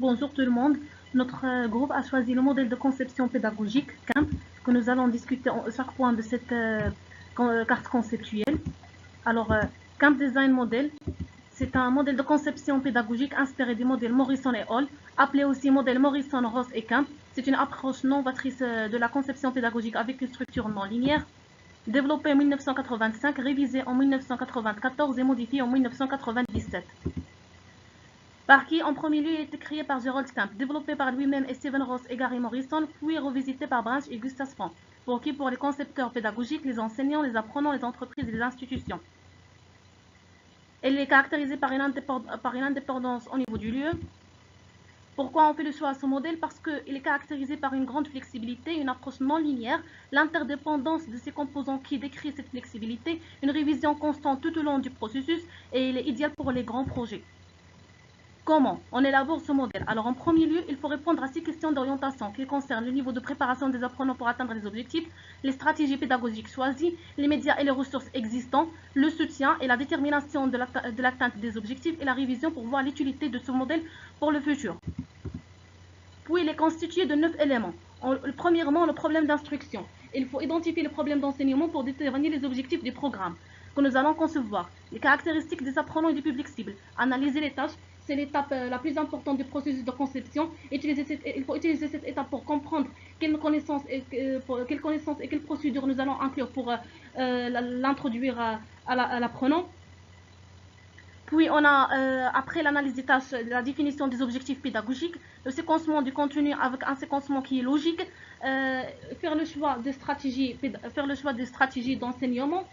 Bonjour tout le monde. Notre groupe a choisi le modèle de conception pédagogique CAMP que nous allons discuter en chaque point de cette carte conceptuelle. Alors, CAMP Design Model, c'est un modèle de conception pédagogique inspiré du modèle Morrison et Hall, appelé aussi modèle Morrison, Ross et Camp. C'est une approche novatrice de la conception pédagogique avec une structure non linéaire, développée en 1985, révisée en 1994 et modifiée en 1997. Par qui, en premier lieu, il a été créé par Gerald Camp, développé par lui-même et Stephen Ross et Gary Morrison, puis revisité par Branch et Gustav Frank. Pour qui? Pour les concepteurs pédagogiques, les enseignants, les apprenants, les entreprises et les institutions. Elle est caractérisée par une indépendance au niveau du lieu. Pourquoi on fait le choix à ce modèle? Parce qu'il est caractérisé par une grande flexibilité, une approche non linéaire, l'interdépendance de ses composants qui décrit cette flexibilité, une révision constante tout au long du processus, et il est idéal pour les grands projets. Comment on élabore ce modèle? Alors en premier lieu, il faut répondre à 6 questions d'orientation qui concernent le niveau de préparation des apprenants pour atteindre les objectifs, les stratégies pédagogiques choisies, les médias et les ressources existants, le soutien et la détermination de l'atteinte des objectifs et la révision pour voir l'utilité de ce modèle pour le futur. Puis il est constitué de 9 éléments. Premièrement, le problème d'instruction. Il faut identifier le problème d'enseignement pour déterminer les objectifs du programme que nous allons concevoir, les caractéristiques des apprenants et du public cible, analyser les tâches. C'est l'étape la plus importante du processus de conception. Il faut utiliser cette étape pour comprendre quelles connaissances et quelles procédures nous allons inclure pour l'introduire à l'apprenant. Puis on a, après l'analyse des tâches, la définition des objectifs pédagogiques, le séquencement du contenu avec un séquencement qui est logique, faire le choix des stratégies d'enseignement.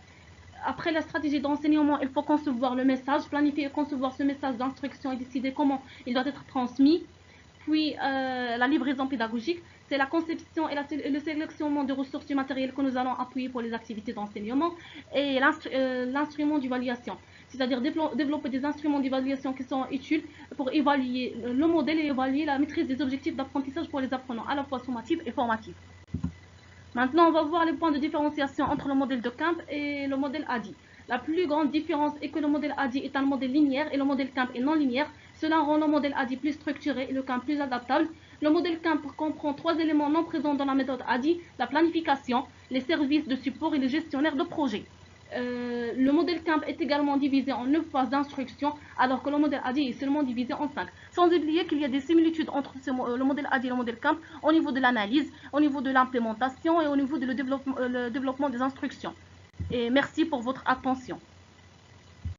Après la stratégie d'enseignement, il faut concevoir le message, planifier et concevoir ce message d'instruction et décider comment il doit être transmis. Puis la livraison pédagogique, c'est la conception et le sélectionnement des ressources du matériel que nous allons appuyer pour les activités d'enseignement et l'instrument d'évaluation, c'est-à-dire développer des instruments d'évaluation qui sont utiles pour évaluer le modèle et évaluer la maîtrise des objectifs d'apprentissage pour les apprenants, à la fois sommatifs et formatifs. Maintenant, on va voir les points de différenciation entre le modèle de Camp et le modèle ADI. La plus grande différence est que le modèle ADI est un modèle linéaire et le modèle Camp est non linéaire. Cela rend le modèle ADI plus structuré et le Camp plus adaptable. Le modèle Camp comprend 3 éléments non présents dans la méthode ADI, la planification, les services de support et les gestionnaires de projet. Le modèle CAMP est également divisé en 9 phases d'instruction, alors que le modèle ADI est seulement divisé en 5. Sans oublier qu'il y a des similitudes entre le modèle ADI et le modèle CAMP au niveau de l'analyse, au niveau de l'implémentation et au niveau du développement des instructions. Et merci pour votre attention.